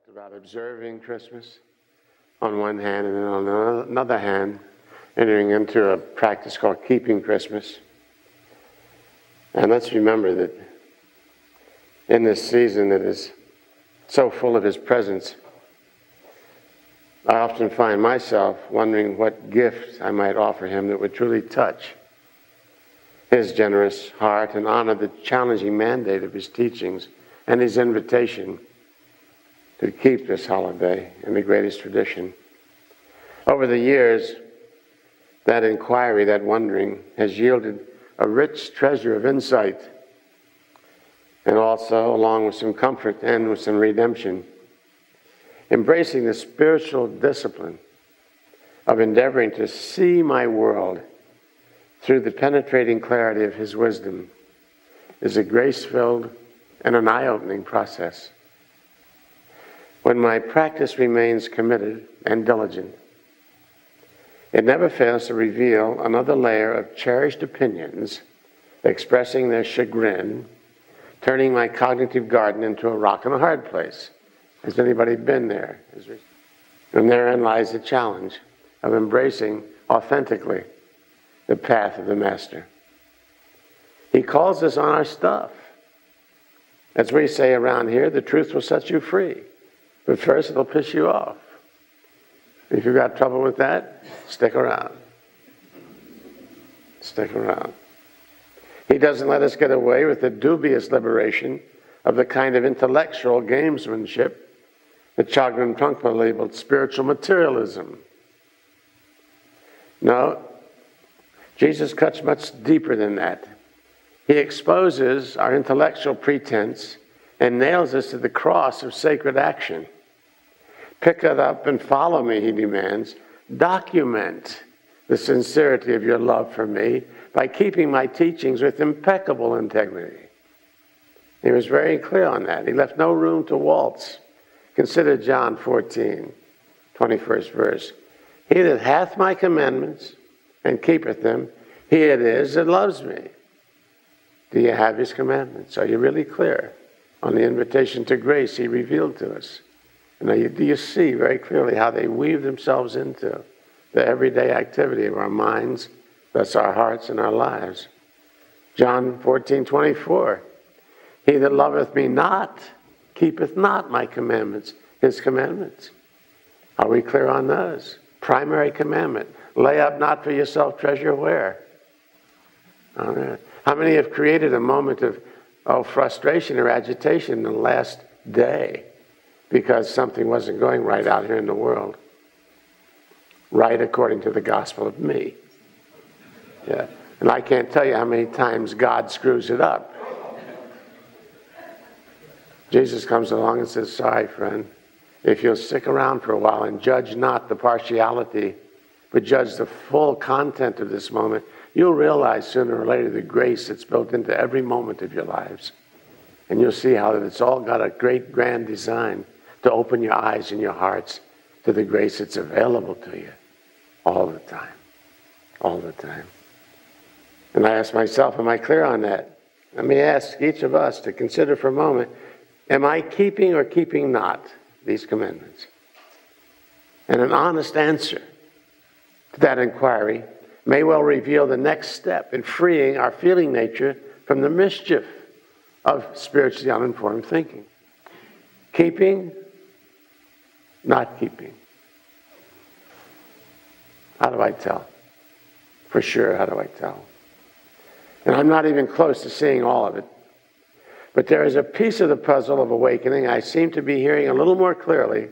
talked about observing Christmas on one hand, and then on another hand, entering into a practice called keeping Christmas. And let's remember that in this season that is so full of His presence, I often find myself wondering what gift I might offer Him that would truly touch His generous heart and honor the challenging mandate of His teachings and His invitation to keep this holiday in the greatest tradition. Over the years, that inquiry, that wondering, has yielded a rich treasure of insight, and also, along with some comfort and with some redemption, embracing the spiritual discipline of endeavoring to see my world through the penetrating clarity of His wisdom is a grace-filled and an eye-opening process. When my practice remains committed and diligent, it never fails to reveal another layer of cherished opinions, expressing their chagrin, turning my cognitive garden into a rock and a hard place. Has anybody been there? And therein lies the challenge of embracing authentically the path of the Master. He calls us on our stuff. As we say around here, the truth will set you free. But first, it'll piss you off. If you've got trouble with that, stick around. Stick around. He doesn't let us get away with the dubious liberation of the kind of intellectual gamesmanship that Chogyam Trungpa labeled spiritual materialism. No, Jesus cuts much deeper than that. He exposes our intellectual pretense and nails us to the cross of sacred action. Pick it up and follow me, He demands. Document the sincerity of your love for me by keeping my teachings with impeccable integrity. He was very clear on that. He left no room to waltz. Consider John 14, 21st verse. He that hath my commandments and keepeth them, he it is that loves me. Do you have His commandments? Are you really clear on the invitation to grace He revealed to us? And do you see very clearly how they weave themselves into the everyday activity of our minds, thus our hearts and our lives? John 14:24. He that loveth me not, keepeth not my commandments, His commandments. Are we clear on those? Primary commandment. Lay up not for yourself treasure where? On earth. How many have created a moment of frustration or agitation in the last day because something wasn't going right out here in the world? Right according to the gospel of me. Yeah. And I can't tell you how many times God screws it up. Jesus comes along and says, sorry, friend, if you'll stick around for a while and judge not the partiality, but judge the full content of this moment, you'll realize sooner or later the grace that's built into every moment of your lives. And you'll see how that it's all got a great grand design to open your eyes and your hearts to the grace that's available to you all the time. All the time. And I ask myself, am I clear on that? Let me ask each of us to consider for a moment, am I keeping or keeping not these commandments? And an honest answer to that inquiry may well reveal the next step in freeing our feeling nature from the mischief of spiritually uninformed thinking. Keeping, not keeping. How do I tell? For sure, how do I tell? And I'm not even close to seeing all of it. But there is a piece of the puzzle of awakening I seem to be hearing a little more clearly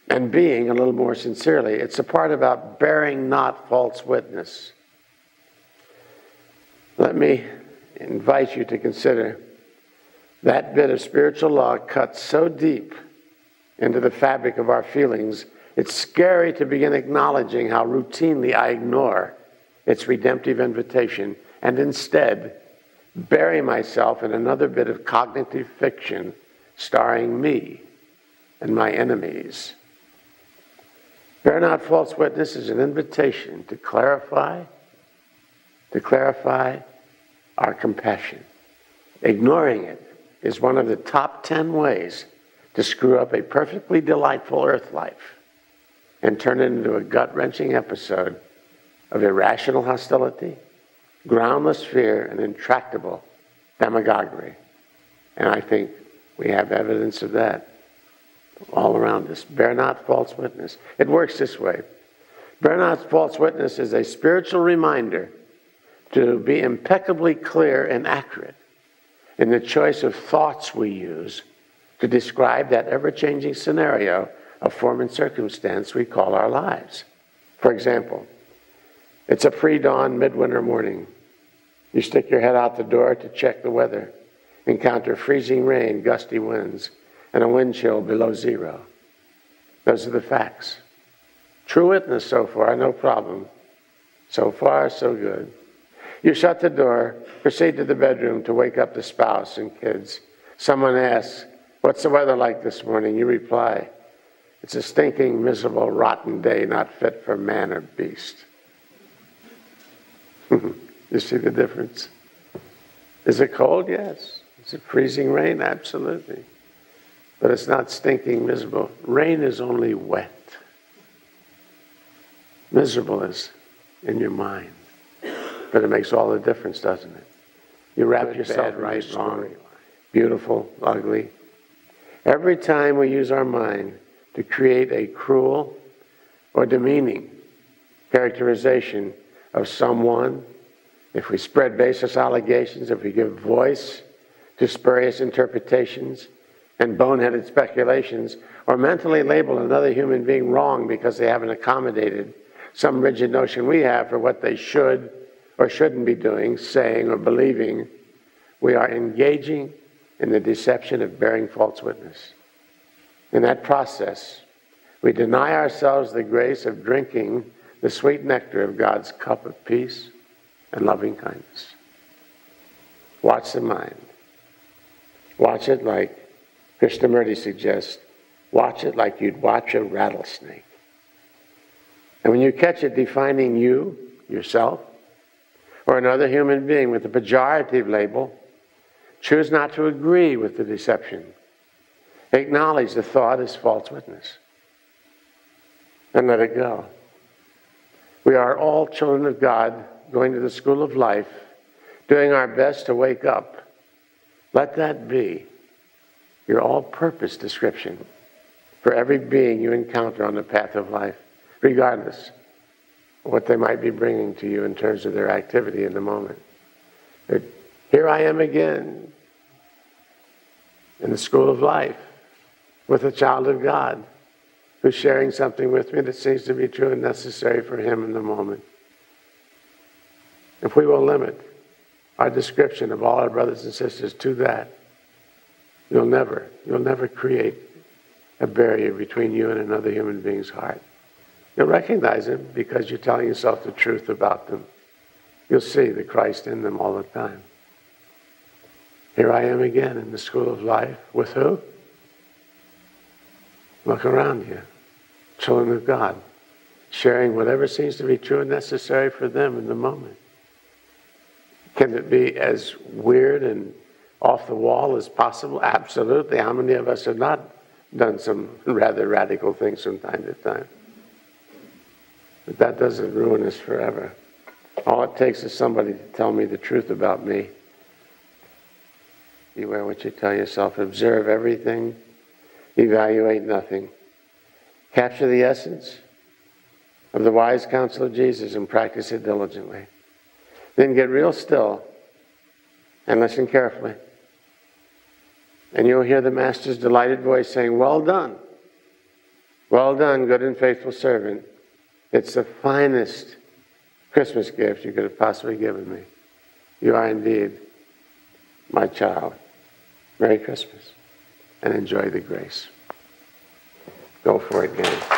and being a little more sincerely. It's the part about bearing not false witness. Let me invite you to consider that bit of spiritual law cuts so deep into the fabric of our feelings, it's scary to begin acknowledging how routinely I ignore its redemptive invitation and instead bury myself in another bit of cognitive fiction starring me and my enemies. Bear not false witness is an invitation to clarify our compassion. Ignoring it is one of the top 10 ways to screw up a perfectly delightful earth life and turn it into a gut-wrenching episode of irrational hostility, groundless fear, and intractable demagoguery. And I think we have evidence of that all around us. Bear not false witness. It works this way. Bear not false witness is a spiritual reminder to be impeccably clear and accurate in the choice of thoughts we use to describe that ever-changing scenario of form and circumstance we call our lives. For example, it's a pre-dawn midwinter morning. You stick your head out the door to check the weather, encounter freezing rain, gusty winds, and a wind chill below zero. Those are the facts. True witness so far, no problem. So far, so good. You shut the door, proceed to the bedroom to wake up the spouse and kids. Someone asks, "What's the weather like this morning?" You reply, "It's a stinking, miserable, rotten day, not fit for man or beast." You see the difference? Is it cold? Yes. Is it freezing rain? Absolutely. But it's not stinking, miserable. Rain is only wet. Miserable is in your mind. But it makes all the difference, doesn't it? You wrap yourself right, wrong, beautiful, ugly. Every time we use our mind to create a cruel or demeaning characterization of someone, if we spread baseless allegations, if we give voice to spurious interpretations and boneheaded speculations, or mentally label another human being wrong because they haven't accommodated some rigid notion we have for what they should or shouldn't be doing, saying, or believing, we are engaging in the deception of bearing false witness. In that process, we deny ourselves the grace of drinking the sweet nectar of God's cup of peace and loving kindness. Watch the mind. Watch it like Krishnamurti suggests. Watch it like you'd watch a rattlesnake. And when you catch it defining you, yourself, or another human being with a pejorative label, choose not to agree with the deception. Acknowledge the thought as false witness. And let it go. We are all children of God going to the school of life, doing our best to wake up. Let that be your all-purpose description for every being you encounter on the path of life, regardless of what they might be bringing to you in terms of their activity in the moment. Here I am again in the school of life with a child of God who's sharing something with me that seems to be true and necessary for him in the moment. If we will limit our description of all our brothers and sisters to that, you'll never create a barrier between you and another human being's heart. You'll recognize them because you're telling yourself the truth about them. You'll see the Christ in them all the time. Here I am again in the school of life. With who? Look around you. Children of God. Sharing whatever seems to be true and necessary for them in the moment. Can it be as weird and off the wall as possible? Absolutely. How many of us have not done some rather radical things from time to time? But that doesn't ruin us forever. All it takes is somebody to tell me the truth about me. Beware what you tell yourself. Observe everything. Evaluate nothing. Capture the essence of the wise counsel of Jesus and practice it diligently. Then get real still and listen carefully. And you'll hear the Master's delighted voice saying, "Well done. Well done, good and faithful servant. It's the finest Christmas gift you could have possibly given me. You are indeed my child. Merry Christmas and enjoy the grace." Go for it, gang.